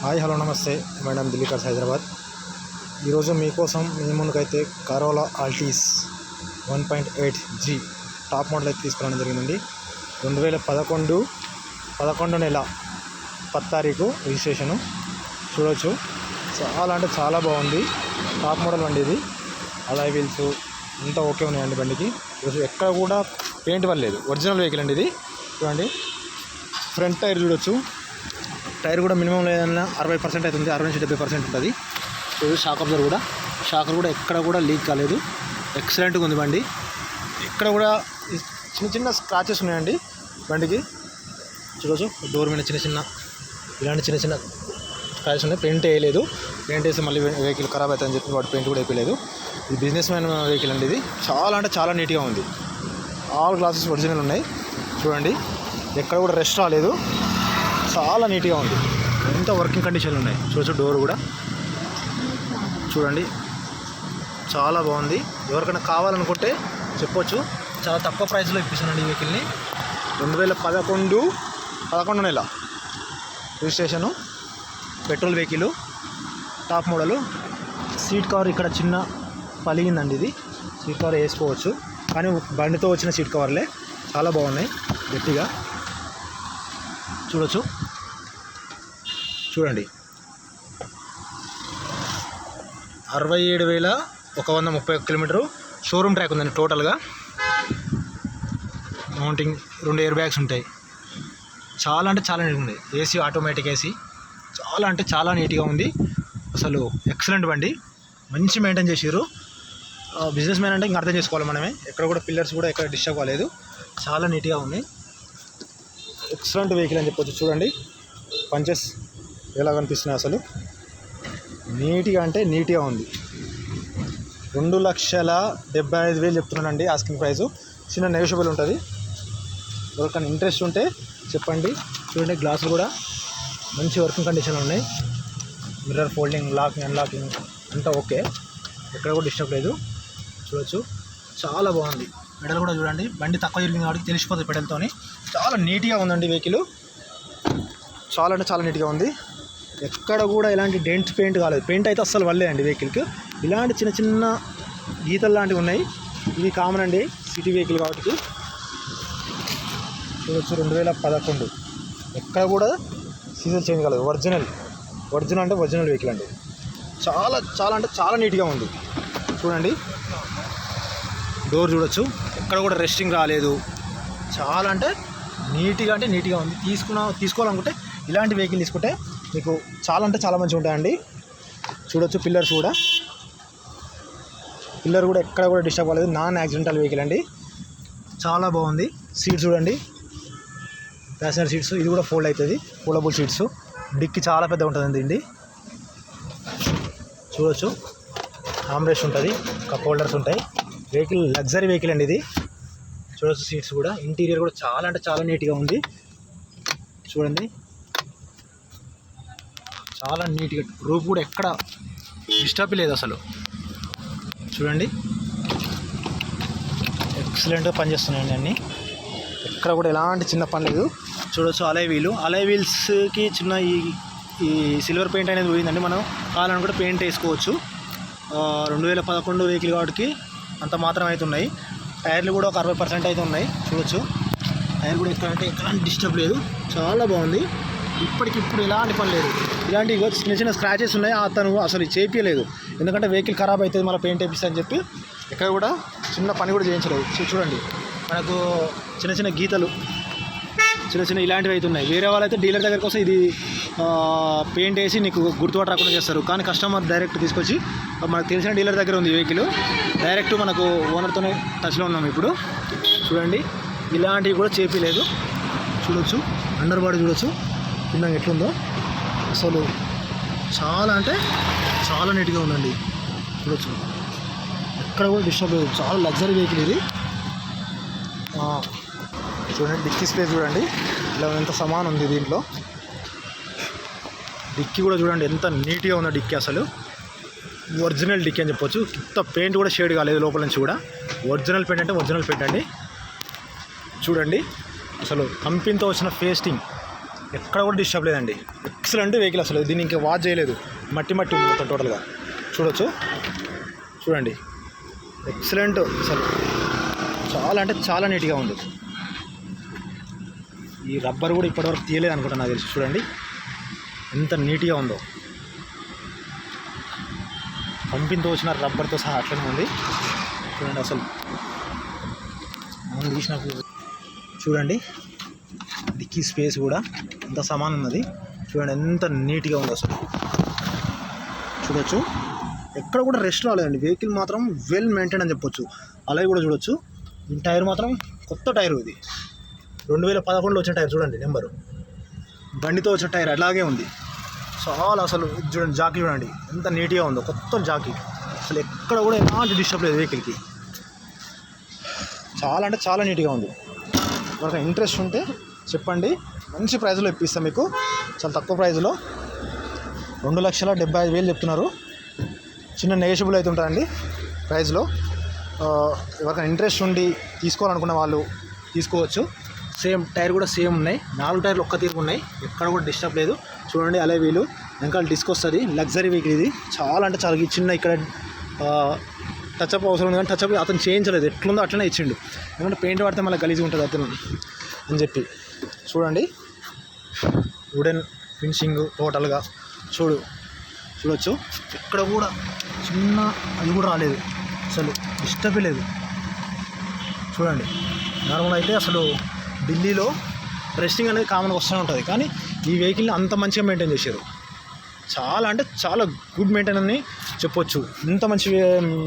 Hi hello నమస్తే madam, Delhi cars Hyderabad. ఈరోజు మీకోసం మీ ముందుకైతే corolla Altis 1.8G top model అయితే తీసుకురావడం జరిగిందండి. 2011 నెల 10 తారీఖు రిజిస్ట్రేషను. చూడవచ్చు, చాలా అంటే చాలా బాగుంది. టాప్ మోడల్ బండి ఇది. అలాయ్ వీల్స్ అంతా ఓకే ఉన్నాయండి బండికి. ఈరోజు ఎక్కడ కూడా పెయింట్ వల్లేదు, ఒరిజినల్ వెహికల్ అండి ఇది. చూడండి, ఫ్రంట్ టైర్ చూడొచ్చు. టైర్ కూడా మినిమం లేదన్నా 60% అవుతుంది, 60-70% ఉంటుంది. చూడు, షాకర్ కూడా ఎక్కడ కూడా లీక్ కాలేదు. ఎక్సలెంట్గా ఉంది బండి. ఇక్కడ కూడా చిన్న స్క్రాచెస్ ఉన్నాయండి బండికి. చూడవచ్చు, డోర్ మీద ఇలాంటి చిన్న స్క్రాచెస్ ఉన్నాయి. పెయింట్ వేయలేదు. పెయింట్ వేస్తే మళ్ళీ వెహికల్ ఖరాబ్ అవుతుందని చెప్పి వాడు పెయింట్ కూడా వేయలేదు. ఇది బిజినెస్ మ్యాన్ వెహికల్ అండి. ఇది చాలా అంటే చాలా నీట్గా ఉంది. ఆల్ గ్లాసెస్ ఒరిజినల్ ఉన్నాయి. చూడండి, ఎక్కడ కూడా రెస్ట్ రాలేదు. చాలా నీట్గా ఉంది. ఎంత వర్కింగ్ కండిషన్లు ఉన్నాయి. చూడచ్చు, డోర్ కూడా చూడండి, చాలా బాగుంది. ఎవరికైనా కావాలనుకుంటే చెప్పొచ్చు, చాలా తక్కువ ప్రైస్లో ఇప్పిస్తానండి ఈ వెహికల్ని. 2011 నెల registration, petrol vehicle, top model. Seat cover ఇక్కడ చిన్న పలిగిందండి. ఇది సీట్ కవర్ వేసుకోవచ్చు, కానీ బండితో వచ్చిన సీట్ కవర్లే చాలా బాగున్నాయి, గట్టిగా. చూడండి, 67,130 కిలోమీటరు షోరూమ్ ట్రాక్ ఉందండి టోటల్గా. మౌంటింగ్ 2 ఎయిర్ బ్యాగ్స్ ఉంటాయి. చాలా అంటే చాలా నీట్గా ఉంది. AC automatic AC. చాలా అంటే చాలా నీట్గా ఉంది. అసలు ఎక్సలెంట్ బండి. మంచి మెయింటైన్ చేసారు. బిజినెస్ మ్యాన్ అంటే ఇంకా అర్థం చేసుకోవాలి మనమే. ఎక్కడ కూడా పిల్లర్స్ కూడా ఎక్కడ డిస్టర్బ్ కాలేదు. చాలా నీట్గా ఉంది. ఎక్సలెంట్ వెహికల్ అని చెప్పొచ్చు. చూడండి, పంచెస్ ఎలా కనిపిస్తున్నాయి. అసలు నీట్గా అంటే నీట్గా ఉంది. 2,75,000 చెప్తున్నానండి ఆస్కింగ్ ప్రైస్. చిన్న నెగోషియబుల్ ఉంటుంది. ఎవరికైనా ఇంట్రెస్ట్ ఉంటే చెప్పండి. చూడండి, గ్లాసులు కూడా మంచి వర్కింగ్ కండిషన్లో ఉన్నాయి. మిర్రర్ ఫోల్డింగ్, లాకింగ్, అన్లాకింగ్ అంతా ఓకే. ఎక్కడ కూడా డిస్టర్బ్ లేదు. చూడవచ్చు, చాలా బాగుంది. పెడల్ కూడా చూడండి, బండి తక్కువ జరిగింది కాబట్టి తెలిసిపోతుంది పెడల్తోని. చాలా నీట్గా ఉందండి వెహికల్. చాలా అంటే చాలా నీట్గా ఉంది. ఎక్కడ కూడా ఇలాంటి డెంట్ పెయింట్ కాలేదు. పెయింట్ అయితే అస్సలు వల్లేదండి వెహికల్కి. ఇలాంటి చిన్న గీతలు లాంటివి ఉన్నాయి. ఇవి కామన్ అండి సిటీ వెహికల్ కాబట్టి. చూడవచ్చు, 2011. ఎక్కడ కూడా సీజన్ చేంజ్ కాలేదు. ఒరిజినల్ అంటే ఒరిజినల్ వెహికల్ అండి. చాలా చాలా అంటే చాలా నీట్గా ఉంది. చూడండి, డోర్ చూడొచ్చు, ఎక్కడ కూడా రెస్టింగ్ రాలేదు. చాలా అంటే నీట్గా ఉంది. తీసుకోవాలనుకుంటే ఇలాంటి వెహికల్ తీసుకుంటే మీకు చాలా అంటే చాలా మంచిగా ఉంటాయండి. చూడొచ్చు, పిల్లర్ కూడా ఎక్కడ కూడా డిస్టర్బ్ కాలేదు. నాన్ యాక్సిడెంటల్ వెహికల్ అండి. చాలా బాగుంది. సీట్స్ చూడండి, ప్యాసింజర్ సీట్స్. ఇది కూడా ఫోల్డ్ అవుతుంది, ఫోల్డబుల్ సీట్స్. డిక్కి చాలా పెద్ద ఉంటుందండి దీన్ని. చూడొచ్చు, ఆమ్రెస్ట్ ఉంటుంది, కప్ హోల్డర్స్ ఉంటాయి. వెహికల్ లగ్జరీ వెహికల్ అండి ఇది. చూడొచ్చు, సీట్స్ కూడా. ఇంటీరియర్ కూడా చాలా అంటే చాలా నీట్గా ఉంది. చూడండి, చాలా నీట్గా. రూఫ్ కూడా ఎక్కడ డిస్టర్బ్ లేదు అసలు. చూడండి, ఎక్సలెంట్గా పనిచేస్తున్నాయండి అన్నీ. ఎక్కడ కూడా ఎలాంటి చిన్న పని లేదు. చూడవచ్చు, అలాయ్ వీల్స్కి చిన్న ఈ సిల్వర్ పెయింట్ అనేది పోయిందండి. మనం కావాలనుకుంటే పెయింట్ వేసుకోవచ్చు. 2011 వెహికల్ కాబట్టి అంత మాత్రం అయితే ఉన్నాయి. టైర్లు కూడా ఒక 60% అయితే ఉన్నాయి. చూడొచ్చు, టైర్ కూడా ఎలాంటి డిస్టర్బ్ లేదు. చాలా బాగుంది. ఇప్పటికిప్పుడు ఎలాంటి పని లేదు. ఇలాంటి చిన్న స్క్రాచెస్ ఉన్నాయి. అతను అసలు చేయించలేదు, ఎందుకంటే వెహికల్ ఖరాబ్ అవుతుంది మళ్ళీ పెయింట్ వేపిస్తా అని చెప్పి ఎక్కడ కూడా చిన్న పని కూడా చేయించలేదు. చూడండి, మనకు చిన్న గీతలు ఇలాంటివి అయితే ఉన్నాయి. వేరే వాళ్ళైతే డీలర్ దగ్గరికి వస్తే ఇది పెయింట్ వేసి నీకు గుర్తుపట్ట రాకుండా చేస్తారు. కానీ కస్టమర్ డైరెక్ట్ తీసుకొచ్చి, మనకు తెలిసిన డీలర్ దగ్గర ఉంది వెహికల్. డైరెక్ట్ మనకు ఓనర్తోనే టచ్లో ఉన్నాం ఇప్పుడు. చూడండి, ఇలాంటివి కూడా చేయించలేదు. చూడొచ్చు, అండర్ బాడీ చూడొచ్చు కింద ఎట్లుందో. అసలు చాలా అంటే చాలా నీట్గా ఉందండి. చూడొచ్చు, ఎక్కడ కూడా డిస్టర్బ్ లేదు. చాలా లగ్జరీ వెహికల్ ఇది. చూడండి, డిక్కీ స్పేస్ చూడండి, ఇలా ఎంత సమానం ఉంది దీంట్లో. డిక్కీ కూడా చూడండి ఎంత నీట్గా ఉందో డిక్కీ. అసలు ఒరిజినల్ డిక్కీ అని చెప్పొచ్చు. ఇంత పెయింట్ కూడా షేడ్ కాలేదు లోపల నుంచి కూడా. ఒరిజినల్ పెయింట్ అంటే ఒరిజినల్ పెయింట్ అండి. చూడండి, అసలు కంపెనీతో వచ్చిన ఫేస్టింగ్ ఎక్కడ కూడా డిస్టర్బ్ లేదండి. ఎక్సలెంట్ వెహికల్ అసలు. దీన్ని ఇంకా వాచ్ చేయలేదు, మట్టి ఉంది మొత్తం టోటల్గా. చూడొచ్చు, చూడండి ఎక్సలెంట్ అసలు. చాలా అంటే చాలా నీట్గా ఉంది. ఈ రబ్బర్ కూడా ఇప్పటివరకు తీయలేదు అనుకుంటా నాకు తెలిసి. చూడండి ఎంత నీట్గా ఉందో. పంపింతో వచ్చిన రబ్బర్తో సహా అట్లనే ఉంది. చూడండి అసలు మనం తీసినప్పుడు చూడండి డిక్కీ స్పేస్ కూడా ఎంత సమానం ఉన్నది. చూడండి ఎంత నీట్గా ఉంది అసలు. చూడొచ్చు ఎక్కడ కూడా రెస్ట్ రాలేదండి. వెహికల్ మాత్రం వెల్ మెయింటైన్ అని చెప్పొచ్చు. అలాగే కూడా చూడొచ్చు ఈ టైర్ మాత్రం కొత్త టైరు. ఇది 2011లో వచ్చిన టైర్. చూడండి నెంబరు, బండితో వచ్చిన టైర్ అలాగే ఉంది. చాలా అసలు చూడండి, జాకీ చూడండి ఎంత నీట్గా ఉందో, కొత్త జాకీ. అసలు ఎక్కడ కూడా ఎలాంటి డిస్టర్బ్ లేదు వెహికల్కి. చాలా అంటే చాలా నీట్గా ఉంది. మనకు ఇంట్రెస్ట్ ఉంటే చెప్పండి, మంచి ప్రైస్లో ఇప్పిస్తాం మీకు. చాలా తక్కువ ప్రైస్లో 2,75,000 చెప్తున్నారు. చిన్న నెగోషియబుల్ అయితే ఉంటుందండి ప్రైస్లో. ఎవరికైనా ఇంట్రెస్ట్ ఉండి తీసుకోవాలనుకున్న వాళ్ళు తీసుకోవచ్చు. సేమ్ టైర్ కూడా సేమ్ ఉన్నాయి. 4 టైర్లు ఒక్క తీరు ఉన్నాయి, ఎక్కడ కూడా డిస్టర్బ్ లేదు. చూడండి అలే వీలు వెనకాల డిస్క్ వస్తుంది. లగ్జరీ వెహికల్ ఇది. చాలా అంటే చాలా చిన్న ఇక్కడ టచ్అప్ అవసరం ఉంది, కానీ టచ్అప్ అతను చేయించలేదు, ఎట్లుందో అట్లనే ఇచ్చిండు. ఎందుకంటే పెయింట్ పడితే మళ్ళీ గలీజ్గా ఉంటుంది అతను అని చెప్పి. చూడండి వుడెన్ ఫినిషింగ్ టోటల్గా చూడొచ్చు. ఎక్కడ కూడా చిన్న అది కూడా రాలేదు, అసలు డిస్టర్బే లేదు. చూడండి నార్మల్ అయితే అసలు ఢిల్లీలో రెస్టింగ్ అనేది కామన్గా వస్తూనే ఉంటుంది, కానీ ఈ వెహికల్ని అంత మంచిగా మెయింటైన్ చేశారు. చాలా అంటే చాలా గుడ్ మెయింటైన్ అని చెప్పొచ్చు. ఇంత మంచి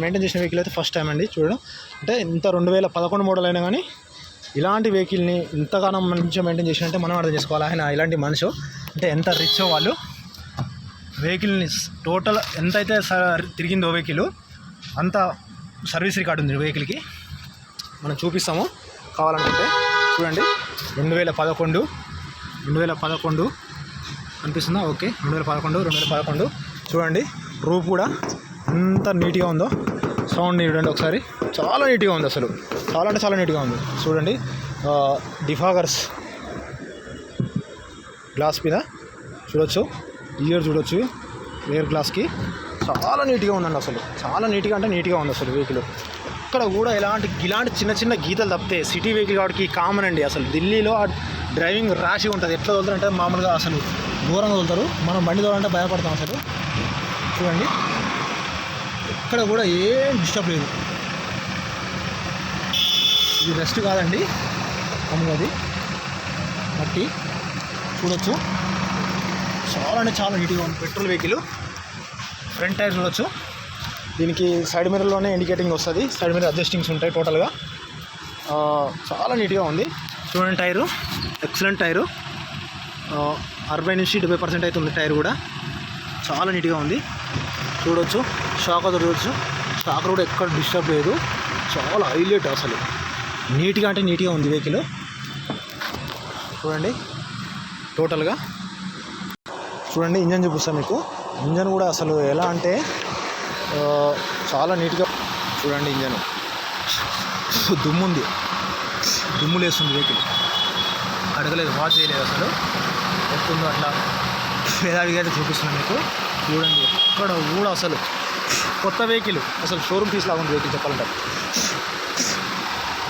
మెయింటైన్ చేసిన వెహికల్ అయితే ఫస్ట్ టైం అండి చూడడం. అంటే ఇంత 2011 మోడల్ అయినా కానీ ఇలాంటి వెహికల్ని ఇంతగానో మంచిగా మెయింటైన్ చేసినంటే మనం అర్థం చేసుకోవాలి ఆయన ఇలాంటి మనిషి అంటే ఎంత రిచ్ వాళ్ళు. వెహికల్ని టోటల్ ఎంతైతే తిరిగిందో వెహికల్ అంత సర్వీస్ రికార్డు ఉంది వెహికల్కి. మనం చూపిస్తాము కావాలనుకుంటే. చూడండి 2011 అనిపిస్తుందా? ఓకే 2011 చూడండి. రూప్ కూడా ఎంత నీట్గా ఉందో. సౌండ్ చూడండి ఒకసారి, చాలా నీట్గా ఉంది అసలు. చాలా అంటే చాలా నీట్గా ఉంది. చూడండి డిఫాగర్స్ గ్లాస్ మీద చూడొచ్చు, ఇయర్ చూడొచ్చు ఎయిర్ గ్లాస్కి. చాలా నీట్గా ఉందండి అసలు. చాలా నీట్గా అంటే నీట్గా ఉంది అసలు వెహికల్. ఎక్కడ కూడా ఇలాంటి చిన్న చిన్న గీతలు తప్పితే సిటీ వెహికల్ కాబట్టి కామన్ అండి. అసలు ఢిల్లీలో డ్రైవింగ్ ర్యాష్గా ఉంటుంది. ఎట్లా తోలుతారంటే మామూలుగా అసలు దూరంగా తోలుతారు, మనం బండి తోలాలంటే భయపడతాం అసలు. చూడండి ఎక్కడ కూడా ఏం డిస్టర్బ్ లేదు. ఇది రెస్ట్ కాదండి, మామూలుగా మట్టి. చూడొచ్చు చాలా అంటే చాలా నీట్గా ఉంది. Petrol vehicle. ఫ్రంట్ టైర్ చూడొచ్చు. దీనికి సైడ్ మిర్రర్లోనే ఇండికేటింగ్ వస్తుంది, సైడ్ మిర్రర్ అడ్జస్టింగ్స్ ఉంటాయి టోటల్గా. చాలా నీట్గా ఉంది. చూడండి టైరు ఎక్సలెంట్ టైరు. 60-70% అయితే ఉంది టైర్ కూడా. చాలా నీట్గా ఉంది. చూడొచ్చు షాకర్ చూడొచ్చు. షాకర్ కూడా ఎక్కడ డిస్టర్బ్ లేదు. చాలా హైలైట్ అసలు. నీట్గా అంటే నీట్గా ఉంది వెహికల్. చూడండి టోటల్గా. చూడండి ఇంజన్ చూపిస్తాను మీకు. ఇంజన్ కూడా అసలు ఎలా అంటే చాలా నీట్గా. చూడండి ఇంజన్ దుమ్ముంది, దుమ్ము లేస్తుంది వెహికల్. అడగలేదు, వాచ్ చేయలేదు అసలు. ఎట్టుందో అట్లా వేదాడిగా అయితే చూపిస్తున్నాను మీకు. చూడండి ఎక్కడ కూడా అసలు కొత్త వెహికల్, అసలు షోరూమ్ పీస్ లాగా ఉంది వెహికల్ చెప్పాలంటే.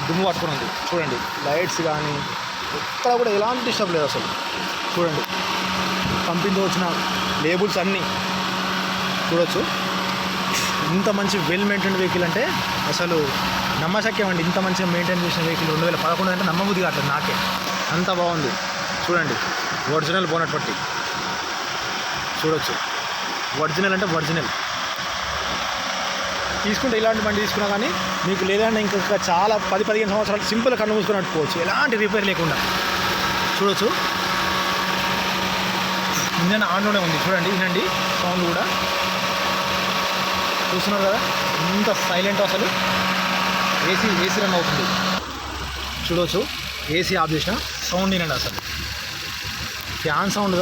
దుమ్ము పట్టుకుని ఉంది. చూడండి లైట్స్ కానీ ఎక్కడ కూడా ఎలాంటి డిస్టర్బ్ లేదు అసలు. చూడండి కంపెనీతో వచ్చిన లేబుల్స్ అన్నీ చూడొచ్చు. ఇంత మంచి వెల్ మెయింటైన్ వెహికల్ అంటే అసలు నమ్మశక్యం అండి. ఇంత మంచిగా మెయింటైన్ చేసిన వెహికల్ 2011 అంటే నమ్మబుద్ధి కావట్లేదు నాకే, అంత బాగుంది. చూడండి ఒరిజినల్ బోనట్ పట్టి చూడొచ్చు. ఒరిజినల్ అంటే ఒరిజినల్. తీసుకుంటే ఇలాంటి బండి తీసుకున్నా కానీ మీకు లేదంటే ఇంకా చాలా 10-15 సంవత్సరాలు సింపుల్ కన్ను మూసుకొని నట్టుకోవచ్చు, ఎలాంటి రిపేర్ లేకుండా. చూడొచ్చు ఇంజన్ ఆన్లోనే ఉంది. చూడండి వినండి సౌండ్ కూడా చూస్తున్నారు కదా ఎంత సైలెంట్ అసలు. ఏసీ రన్ అవుతుంది. చూడవచ్చు ఏసీ ఆఫ్ చేసిన సౌండ్ వినండి అసలు. ఫ్యాన్ సౌండ్,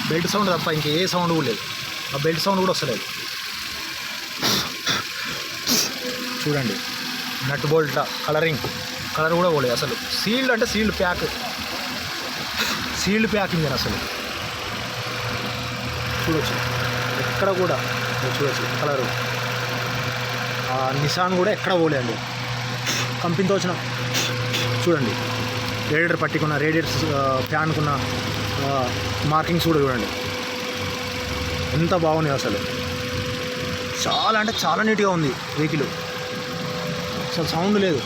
బెల్ట్ సౌండ్ తప్ప ఇంకా ఏ సౌండ్ కూడా లేదు. ఆ బెల్ట్ సౌండ్ కూడా వస్తలేదు. చూడండి నట్ బోల్ట్ కలర్ కూడా పోలేదు అసలు. సీల్డ్ అంటే sealed pack, sealed pack engine అసలు చూడొచ్చు, ఎక్కడ కూడా చూడొచ్చు కలరు. నిసాన్ కూడా ఎక్కడ పోలేండి. కంపెనీతో వచ్చిన చూడండి, రేడియేటర్ పట్టికున్న రేడియేటర్ ఫ్యాన్కున్న మార్కింగ్స్ కూడా చూడండి ఎంత బాగున్నాయి అసలు. చాలా అంటే చాలా నీట్గా ఉంది వెహికల్. అసలు సౌండ్ లేదు,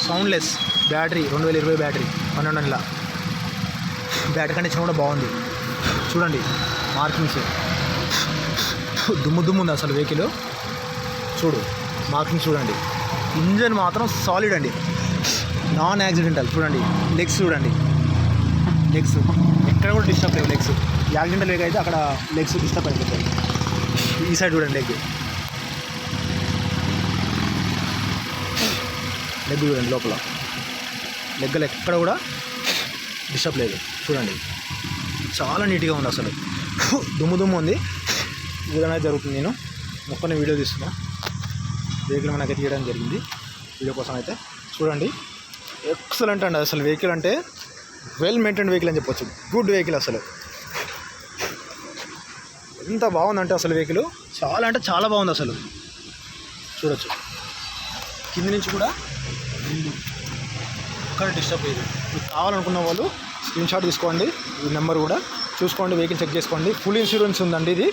సౌండ్లెస్. బ్యాటరీ 2020 బ్యాటరీ 12 నెలల బ్యాటరీ కండిషన్ కూడా బాగుంది. చూడండి మార్కింగ్స్, దుమ్ము దుమ్ము ఉంది అసలు వెహికల్. చూడు మార్కింగ్స్ చూడండి. ఇంజన్ మాత్రం సాలిడ్ అండి, నాన్ యాక్సిడెంటల్. చూడండి లెగ్స్ చూడండి, లెగ్స్ ఎక్కడ కూడా డిస్టర్బ్ లేవు. లెగ్స్ యాక్సిడెంటల్ లెగ్ అయితే అక్కడ లెగ్స్ డిస్టర్బ్ అయిపోతాయి. ఈ సైడ్ చూడండి లెగ్ చూడండి, లోపల లెగ్గలు ఎక్కడ కూడా డిస్టర్బ్ లేదు. చూడండి చాలా నీట్గా ఉంది అసలు. దుమ్ము దుమ్ము ఉంది. విధంగా జరుగుతుంది. నేను మొక్కని వీడియో తీస్తున్నా, వెహికల్ మనకి తీయడం జరిగింది వీడియో కోసం అయితే. చూడండి ఎక్సలెంట్ అండి అసలు. వెహికల్ అంటే వెల్ మెయింటైన్ వెహికల్ అని చెప్పొచ్చు. గుడ్ వెహికల్ అసలు. ఎంత బాగుందంటే అసలు వెహికల్ చాలా అంటే చాలా బాగుంది అసలు. చూడొచ్చు కింది నుంచి కూడా ఎక్కడ డిస్టర్బ్ లేదు. మీకు కావాలనుకున్న వాళ్ళు స్క్రీన్ షాట్ తీసుకోండి, ఈ నెంబర్ కూడా చూసుకోండి, వెహికల్ చెక్ చేసుకోండి. ఫుల్ ఇన్సూరెన్స్ ఉందండి. ఇది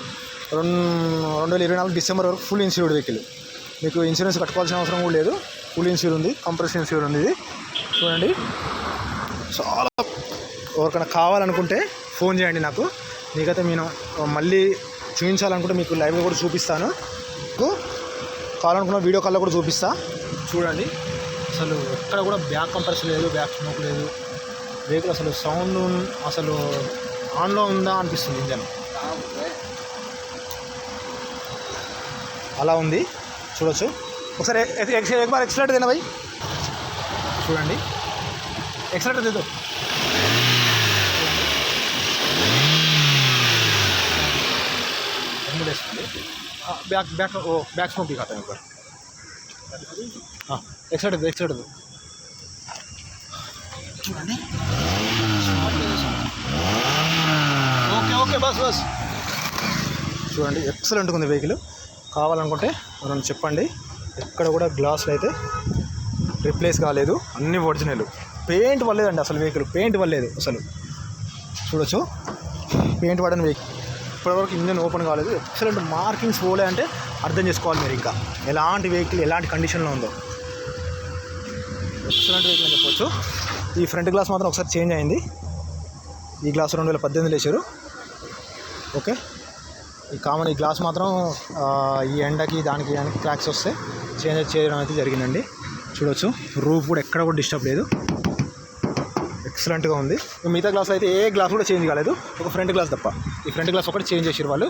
2024 డిసెంబర్ వరకు ఫుల్ ఇన్సూర్డ్ వెహికల్. మీకు ఇన్సూరెన్స్ కట్టుకోవాల్సిన అవసరం కూడా లేదు. ఫుల్ ఇన్సూర్ ఉంది, కంప్రెషన్ ఇన్సూర్ ఉంది. ఇది చూడండి చాలా. ఎవరికైనా కావాలనుకుంటే ఫోన్ చేయండి నాకు. మీకైతే నేను మళ్ళీ చూపించాలనుకుంటే మీకు లైవ్లో కూడా చూపిస్తాను. మీకు కావాలనుకున్న వీడియో కాల్లో కూడా చూపిస్తా. చూడండి అసలు ఎక్కడ కూడా బ్యాక్ కంప్రెషన్ లేదు, బ్యాక్ స్మోక్ లేదు. వెహికల్ అసలు సౌండ్ అసలు ఆన్లో ఉందా అనిపిస్తుంది ఇంజన్, అలా ఉంది. చూడొచ్చు ఒకసారి. బార్ ఎక్సలేటర్ దేనా భాయ్, చూడండి ఎక్సలేటర్ దేదో. बैक बैक वो बैक स्मोक दिखाता है ऊपर. हाँ एक्सलेटर చూడండి. Okay okay bus bus. చూడండి ఎక్సలెంట్గా ఉంది వెహికల్. కావాలనుకుంటే మనం చెప్పండి. ఎక్కడ కూడా గ్లాసులు అయితే రిప్లేస్ కాలేదు, అన్నీ ఒరిజినల్. పెయింట్ పడలేదండి అసలు, వెహికల్ పెయింట్ పడలేదు అసలు. చూడొచ్చు పెయింట్ పడని వెహికల్. ఇప్పటివరకు ఇంజన్ ఓపెన్ కాలేదు. ఎక్సలెంట్ మార్కింగ్స్ పోలే అంటే అర్థం చేసుకోవాలి మీరు ఇంకా ఎలాంటి వెహికల్ ఎలాంటి కండిషన్లో ఉందో. ఎక్సలెంట్ వెహికల్ అని చెప్పొచ్చు. ఈ ఫ్రంట్ గ్లాస్ మాత్రం ఒకసారి చేంజ్ అయింది. ఈ గ్లాస్ 2018 వేసారు. ఓకే ఈ కామన్ ఈ గ్లాస్ మాత్రం ఈ ఎండకి దానికి క్రాక్స్ వస్తే చేంజ్ చేయడం అయితే జరిగిందండి. చూడొచ్చు రూఫ్ కూడా ఎక్కడ కూడా డిస్టర్బ్ లేదు, ఎక్సలెంట్గా ఉంది. మిగతా గ్లాసులు అయితే ఏ గ్లాస్ కూడా చేంజ్ కాలేదు, ఒక ఫ్రంట్ గ్లాస్ తప్ప. ఈ ఫ్రంట్ గ్లాస్ ఒకటి చేంజ్ చేసారు వాళ్ళు,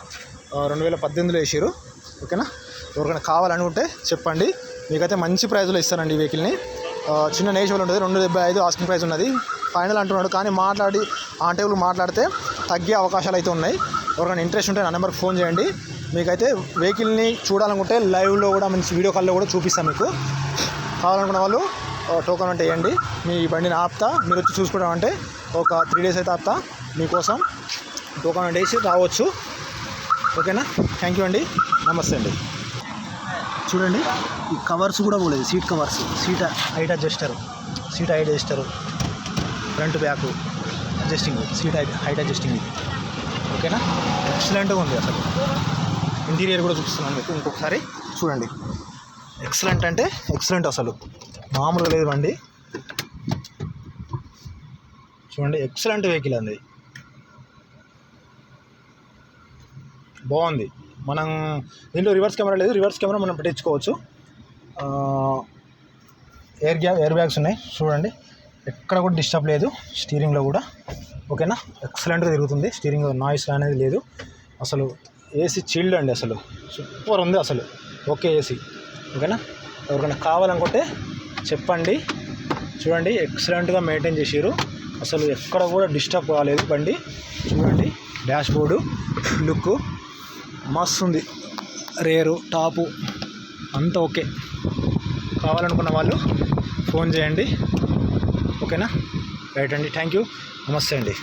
2018 వేసారు. ఓకేనా, ఎవరికైనా కావాలనుకుంటే చెప్పండి, మీకైతే మంచి ప్రైజ్లో ఇస్తానండి ఈ వెహికల్ని. చిన్న నేషనల్ ఉంటుంది, 275 ఆస్కింగ్ ప్రైస్ ఉన్నది. ఫైనల్ అంటున్నాడు, కానీ మాట్లాడి ఆన్ టేబుల్ మాట్లాడితే తగ్గే అవకాశాలు అయితే ఉన్నాయి. ఎవరికైనా ఇంట్రెస్ట్ ఉంటే నా నెంబర్కి ఫోన్ చేయండి. మీకైతే వెహికల్ని చూడాలనుకుంటే లైవ్లో కూడా మంచి వీడియో కాల్లో కూడా చూపిస్తాను మీకు. కావాలనుకున్న వాళ్ళు టోకన్ అంటే వేయండి, మీ బండిని ఆపుతా, మీరు వచ్చి చూసుకోవడం అంటే ఒక 3 days అయితే ఆపుతా మీకోసం. టోకన్ అంటే వేసి రావచ్చు. ఓకేనా, థ్యాంక్ యూ అండి, నమస్తే అండి. చూడండి ఈ కవర్స్ కూడా పోలేదు, seat covers, seat height adjuster, front back adjusting, seat height adjusting. ఓకేనా, ఎక్సలెంట్గా ఉంది అసలు. ఇంటీరియర్ కూడా చూపిస్తున్నాను మీకు ఇంకొకసారి చూడండి. ఎక్సలెంట్ అంటే ఎక్సలెంట్, అసలు మామూలుగా లేదు బండి. చూడండి ఎక్సలెంట్ వెహికల్ అండి, బాగుంది. మనం దీంట్లో రివర్స్ కెమెరా లేదు, రివర్స్ కెమెరా మనం పెట్టించుకోవచ్చు. ఎయిర్ బ్యాగ్స్ ఉన్నాయి చూడండి, ఎక్కడ కూడా డిస్టర్బ్ లేదు స్టీరింగ్లో కూడా. ఓకేనా, ఎక్సలెంట్గా తిరుగుతుంది, స్టీరింగ్ నాయిస్ అనేది లేదు అసలు. ఏసీ చిల్డ్ అండి, అసలు సూపర్ ఉంది అసలు. Okay AC. ఓకేనా, ఎవరికైనా కావాలనుకుంటే చెప్పండి. చూడండి ఎక్సలెంట్గా మెయింటైన్ చేసారు, అసలు ఎక్కడ కూడా డిస్టర్బ్ కాలేదు బండి. చూడండి డాష్ బోర్డు లుక్ మస్తు ఉంది, రేరు టాపు అంతా ఓకే. కావాలనుకున్న వాళ్ళు ఫోన్ చేయండి. ఓకేనా, రైట్ అండి, థ్యాంక్ యూ, నమస్తే అండి.